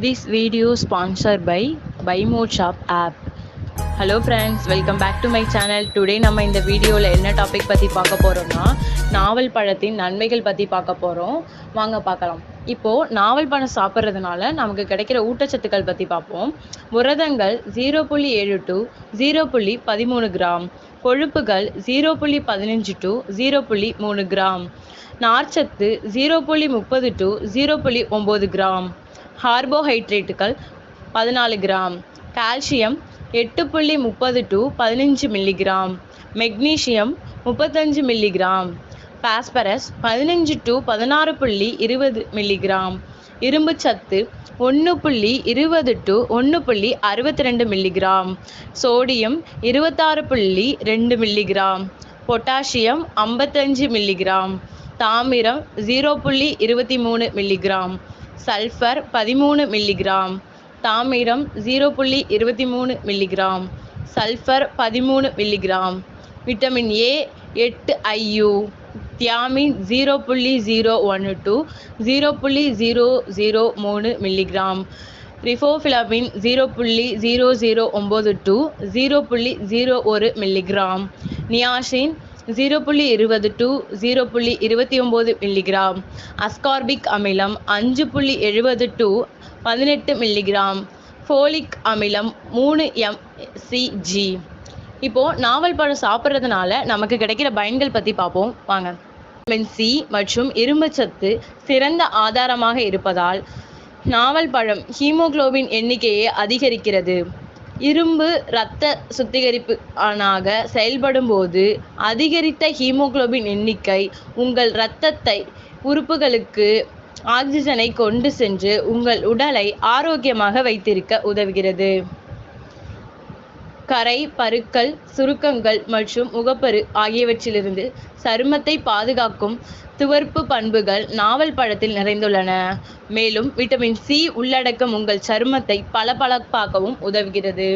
This video sponsored by Buy More Shop app. Hello friends, welcome back to my channel. Today நம்ம இந்த வீடியோவில் என்ன topic பற்றி பார்க்க போகிறோம்னா, நாவல் பழத்தின் நன்மைகள் பற்றி பார்க்க போகிறோம். வாங்க பார்க்கலாம். இப்போது நாவல் பழம் சாப்பிட்றதுனால நமக்கு கிடைக்கிற ஊட்டச்சத்துக்கள் பற்றி பார்ப்போம். புரதங்கள் 0.7 to 0.13 கிராம், கொழுப்புகள் 0.15 to 0.3 கிராம், நார்ச்சத்து 0.30 to 0.9 கிராம், கார்போஹைட்ரேட்டுகள் 14 gram, calcium 8.30 to 15 milligram, magnesium 35 milligram, phosphorus 15 to 16.20 milligram, இரும்பு சத்து 1.20 to 1.62 milligram, sodium 26.2 milligram, potassium 55 milligram, தாமிரம் 0.23 மில்லிகிராம், சல்ஃபர் 13 மில்லிகிராம், தாமிரம் 0.23 milligram, sulphur 13 milligram, vitamin A 8 IU, thiamine 0.01 to 0.003 milligram, riboflavin 0.009 to 0.01 milligram, niacin 0.20 to 0.29 milligram, ascorbic அமிலம் 5.70 to 18 milligram, folic அமிலம் 3 mcg. இப்போது நாவல் பழம் சாப்பிட்றதுனால நமக்கு கிடைக்கிற பயன்கள் பற்றி பார்ப்போம் வாங்க. விட்டமின் சி மற்றும் இரும்பு சத்து சிறந்த ஆதாரமாக இருப்பதால் நாவல் பழம் ஹீமோகுளோபின் எண்ணிக்கையை அதிகரிக்கிறது. இரும்பு இரத்த சுத்திகரிப்பு ஆனாக செயல்படும் போது அதிகரித்த ஹீமோகுளோபின் எண்ணிக்கை உங்கள் இரத்தத்தை உறுப்புகளுக்கு ஆக்சிஜனை கொண்டு சென்று உங்கள் உடலை ஆரோக்கியமாக வைத்திருக்க உதவுகிறது. கரை, பருக்கள், சுருக்கங்கள் மற்றும் முகப்பரு ஆகியவற்றிலிருந்து சருமத்தை பாதுகாக்கும் துவர்ப்பு பண்புகள் நாவல் பழத்தில் நிறைந்துள்ளன. மேலும் விட்டமின் சி உள்ளடக்கம் உங்கள் சருமத்தை பளபளப்பாக்கவும் உதவுகிறது.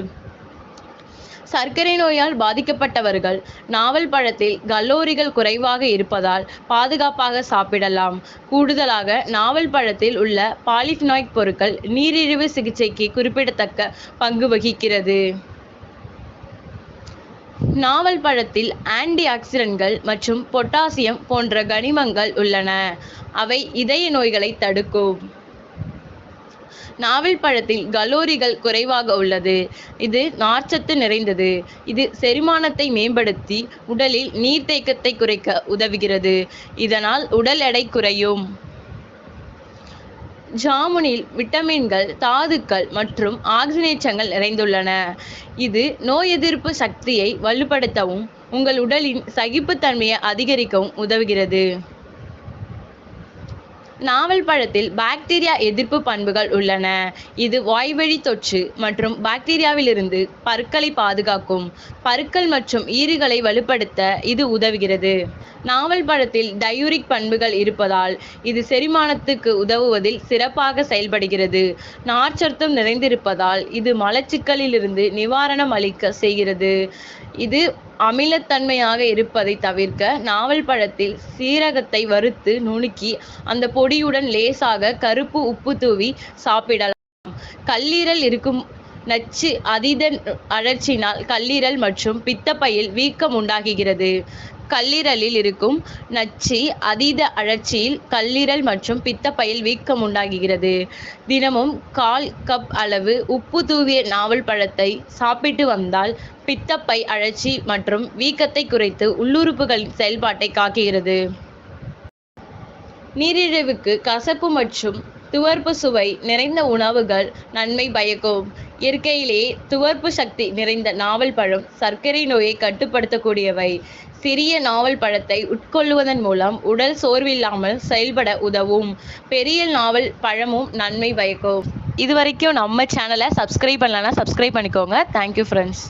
சர்க்கரை நோயால் பாதிக்கப்பட்டவர்கள் நாவல் பழத்தில் கலோரிகள் குறைவாக இருப்பதால் பாதுகாப்பாக சாப்பிடலாம். கூடுதலாக நாவல் பழத்தில் உள்ள பாலிஃபினாய்க் பொருட்கள் நீரிழிவு சிகிச்சைக்கு குறிப்பிடத்தக்க பங்கு வகிக்கிறது. நாவல் பழத்தில் ஆன்டி ஆக்சிடென்ட்கள் மற்றும் பொட்டாசியம் போன்ற கனிமங்கள் உள்ளன. அவை இதய நோய்களை தடுக்கும். நாவல் பழத்தில் கலோரிகள் குறைவாக உள்ளது. இது நார்ச்சத்து நிறைந்தது. இது செரிமானத்தை மேம்படுத்தி உடலில் நீர்த்தேக்கத்தை குறைக்க உதவுகிறது. இதனால் உடல் எடை குறையும். ஜாமுனில் விட்டமின்கள், தாதுக்கள் மற்றும் ஆக்சிஜனேற்றங்கள் நிறைந்துள்ளன. இது நோய் எதிர்ப்பு சக்தியை வலுப்படுத்தவும் உங்கள் உடலின் சகிப்புத்தன்மையை அதிகரிக்கவும் உதவுகிறது. நாவல் பழத்தில் பாக்டீரியா எதிர்ப்பு பண்புகள் உள்ளன. இது வாய்வழி தொற்று மற்றும் பாக்டீரியாவிலிருந்து பற்களை பாதுகாக்கும். பற்கள் மற்றும் ஈறுகளை வலுப்படுத்த இது உதவுகிறது. நாவல் பழத்தில் டயூரிக் பண்புகள் இருப்பதால் இது செரிமானத்துக்கு உதவுவதில் சிறப்பாக செயல்படுகிறது. நார்ச்சத்தும் நிறைந்திருப்பதால் இது மலச்சிக்கலிலிருந்து நிவாரணம் அளிக்க செய்கிறது. இது அமிலத்தன்மையாக இருப்பதை தவிர்க்க நாவல் பழத்தில் சீரகத்தை வறுத்து நுணுக்கி அந்த பொடியுடன் லேசாக கருப்பு உப்பு தூவி சாப்பிடலாம். கல்லீரல் இருக்கும் நச்சு அதீத அழற்சியினால் கல்லீரல் மற்றும் பித்தப்பையில் வீக்கம் உண்டாகிறது. கல்லீரலில் இருக்கும் நச்சு அதீத அழற்சியில் கல்லீரல் மற்றும் பித்தப்பையில் வீக்கம் உண்டாகிறது. தினமும் 1/4 கப் அளவு உப்பு தூவிய நாவல் பழத்தை சாப்பிட்டு வந்தால் பித்தப்பை அழற்சி மற்றும் வீக்கத்தை குறைத்து உள்ளுறுப்புகளின் செயல்பாட்டை காக்கிறது. நீரிழிவுக்கு கசப்பு மற்றும் துவர்ப்பு சுவை நிறைந்த உணவுகள் நன்மை பயக்கும். இயற்கையிலேயே துவர்ப்பு சக்தி நிறைந்த நாவல் பழம் சர்க்கரை நோயை கட்டுப்படுத்தக்கூடியவை. சிறிய நாவல் பழத்தை உட்கொள்வதன் மூலம் உடல் சோர்வில்லாமல் செயல்பட உதவும். பெரிய நாவல் பழமும் நன்மை பயக்கும். இது வரைக்கும் நம்ம சேனலை சப்ஸ்கிரைப் பண்ணலன்னா சப்ஸ்கிரைப் பண்ணிக்கோங்க. Thank you friends.